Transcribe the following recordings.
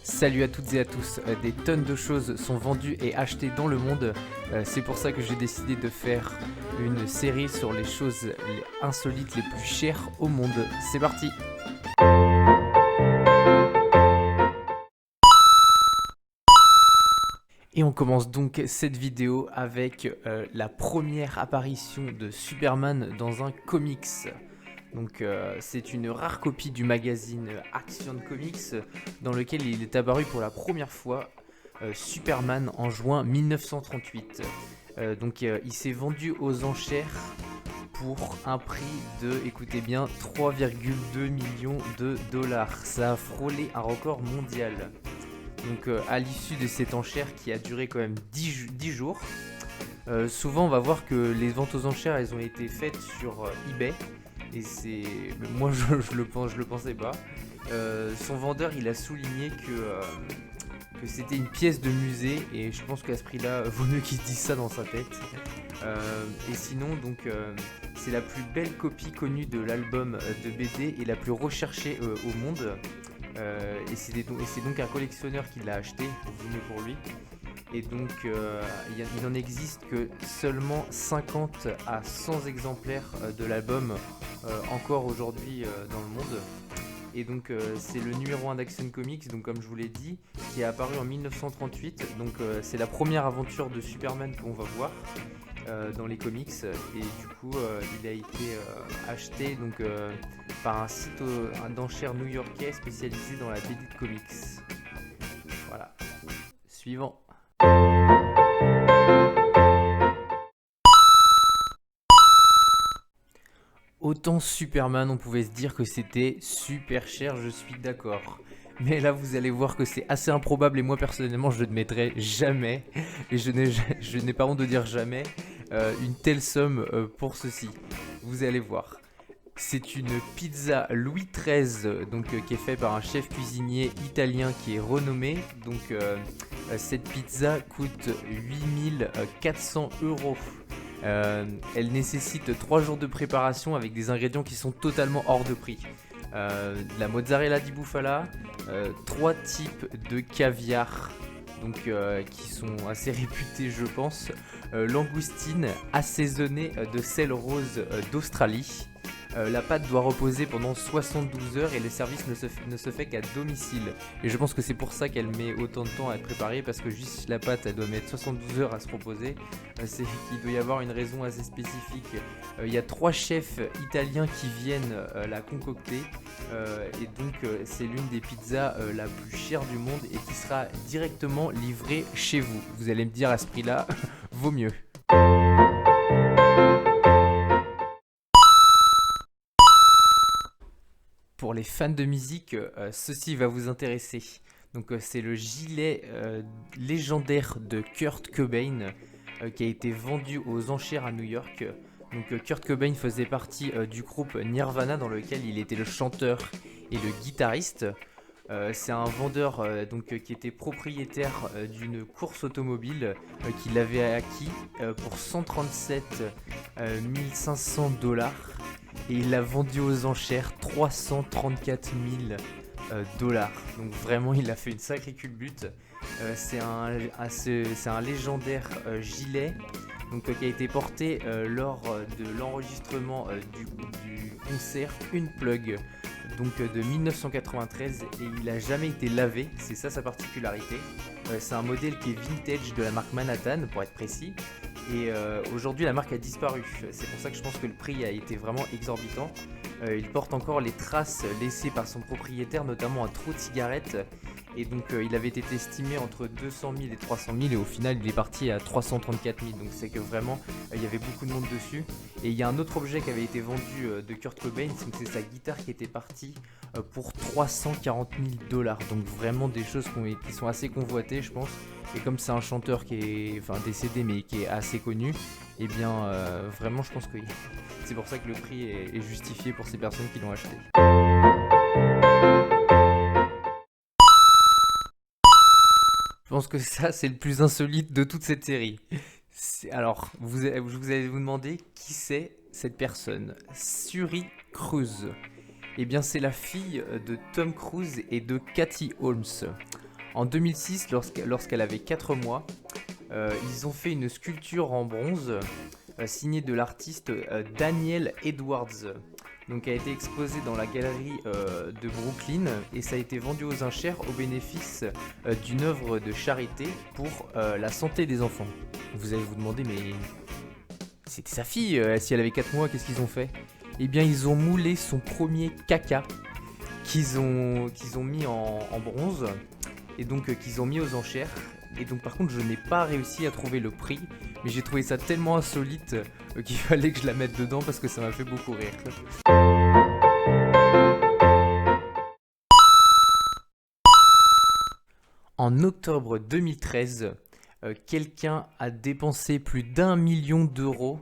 Salut à toutes et à tous, des tonnes de choses sont vendues et achetées dans le monde, c'est pour ça que j'ai décidé de faire une série sur les choses insolites les plus chères au monde. C'est parti! Et on commence donc cette vidéo avec la première apparition de Superman dans un comics. Donc c'est une rare copie du magazine Action Comics dans lequel il est apparu pour la première fois, Superman en juin 1938. Il s'est vendu aux enchères pour un prix de, écoutez bien, 3,2 millions de dollars. Ça a frôlé un record mondial. Donc à l'issue de cette enchère qui a duré quand même 10 jours, souvent on va voir que les ventes aux enchères elles ont été faites sur eBay. Et c'est, moi je le pensais pas. Son vendeur il a souligné que c'était une pièce de musée et je pense qu'à ce prix-là, vaut mieux qu'il se dise ça dans sa tête. Et sinon c'est la plus belle copie connue de l'album de BD et la plus recherchée au monde. Et c'est donc un collectionneur qui l'a acheté, vaut mieux pour lui. Et donc il n'en existe que seulement 50 à 100 exemplaires de l'album encore aujourd'hui dans le monde. Et donc c'est le numéro 1 d'Action Comics, donc comme je vous l'ai dit, qui est apparu en 1938. Donc c'est la première aventure de Superman qu'on va voir dans les comics. Et du coup il a été acheté donc, par un site d'enchères new-yorkais spécialisé dans la BD de comics. Voilà. Suivant. Autant Superman, on pouvait se dire que c'était super cher, je suis d'accord. Mais là, vous allez voir que c'est assez improbable et moi, personnellement, je ne mettrai jamais, et je n'ai pas honte de dire jamais, une telle somme pour ceci. Vous allez voir. C'est une pizza Louis XIII, donc, qui est faite par un chef cuisinier italien qui est renommé. Donc, cette pizza coûte 8400 €. Elle nécessite 3 jours de préparation avec des ingrédients qui sont totalement hors de prix. La mozzarella di bufala, 3 types de caviar donc, qui sont assez réputés je pense, langoustine assaisonnée de sel rose d'Australie. La pâte doit reposer pendant 72 heures et le service ne se fait qu'à domicile. Et je pense que c'est pour ça qu'elle met autant de temps à être préparée, parce que juste la pâte elle doit mettre 72 heures à se reposer. C'est qu'il doit y avoir une raison assez spécifique. Il y a 3 chefs italiens qui viennent la concocter. Et donc c'est l'une des pizzas la plus chère du monde et qui sera directement livrée chez vous. Vous allez me dire à ce prix là, vaut mieux. Pour les fans de musique, ceci va vous intéresser. Donc c'est le gilet légendaire de Kurt Cobain qui a été vendu aux enchères à New York. Donc Kurt Cobain faisait partie du groupe Nirvana dans lequel il était le chanteur et le guitariste. C'est un vendeur qui était propriétaire d'une course automobile qu'il avait acquis pour 137 500 $. Et il l'a vendu aux enchères 334 000 $. Donc vraiment il a fait une sacrée culbute. C'est un légendaire gilet donc, qui a été porté lors de l'enregistrement du concert Unplugged donc, de 1993 et il n'a jamais été lavé, c'est ça sa particularité. C'est un modèle qui est vintage de la marque Manhattan pour être précis. Et aujourd'hui la marque a disparu, c'est pour ça que je pense que le prix a été vraiment exorbitant. Il porte encore les traces laissées par son propriétaire, notamment un trou de cigarette. Et donc il avait été estimé entre 200 000 et 300 000 et au final il est parti à 334 000. Donc c'est que vraiment il y avait beaucoup de monde dessus. Et il y a un autre objet qui avait été vendu de Kurt Cobain, c'est sa guitare qui était partie pour 340 000 $. Donc vraiment des choses qui sont assez convoitées je pense. Et comme c'est un chanteur qui est décédé mais qui est assez connu, et bien vraiment je pense que c'est pour ça que le prix est justifié pour ces personnes qui l'ont acheté. Je pense que ça c'est le plus insolite de toute cette série. Alors vous allez vous demander qui c'est cette personne. Suri Cruise. Eh bien c'est la fille de Tom Cruise et de Katie Holmes. En 2006, lorsqu'elle avait 4 mois, ils ont fait une sculpture en bronze signée de l'artiste Daniel Edwards. Donc, elle a été exposée dans la galerie de Brooklyn et ça a été vendu aux enchères au bénéfice d'une œuvre de charité pour la santé des enfants. Vous allez vous demander, mais c'était sa fille, si elle avait 4 mois, qu'est-ce qu'ils ont fait? Eh bien, ils ont moulé son premier caca qu'ils ont mis en bronze et donc qu'ils ont mis aux enchères. Et donc par contre je n'ai pas réussi à trouver le prix, mais j'ai trouvé ça tellement insolite qu'il fallait que je la mette dedans parce que ça m'a fait beaucoup rire. En octobre 2013, quelqu'un a dépensé plus d'1 million d'euros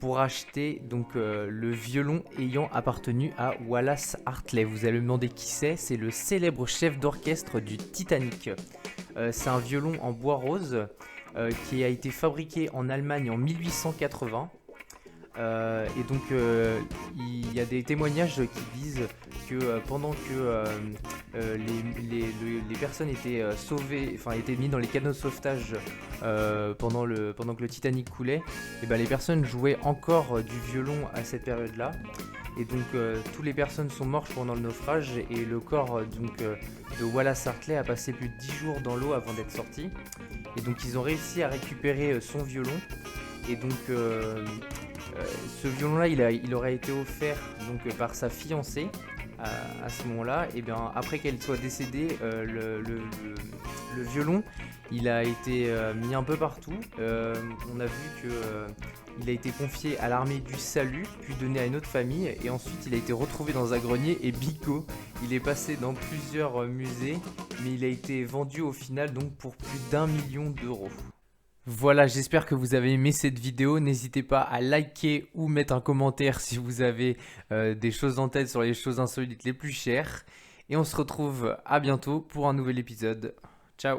pour acheter donc le violon ayant appartenu à Wallace Hartley. Vous allez me demander qui c'est le célèbre chef d'orchestre du Titanic. C'est un violon en bois rose qui a été fabriqué en Allemagne en 1880. Et donc il y a des témoignages qui disent que pendant que les personnes étaient sauvées, enfin étaient mises dans les canots de sauvetage pendant que le Titanic coulait, et ben les personnes jouaient encore du violon à cette période-là. Et donc toutes les personnes sont mortes pendant le naufrage et le corps de Wallace Hartley a passé plus de 10 jours dans l'eau avant d'être sorti. Et donc ils ont réussi à récupérer son violon. Et donc ce violon-là, il aurait été offert donc, par sa fiancée à ce moment-là. Et bien après qu'elle soit décédée, le violon, il a été mis un peu partout. On a vu que il a été confié à l'armée du salut, puis donné à une autre famille, et ensuite il a été retrouvé dans un grenier et bico. Il est passé dans plusieurs musées, mais il a été vendu au final donc pour plus d'1 million d'euros. Voilà, j'espère que vous avez aimé cette vidéo. N'hésitez pas à liker ou mettre un commentaire si vous avez des choses en tête sur les choses insolites les plus chères. Et on se retrouve à bientôt pour un nouvel épisode. Ciao!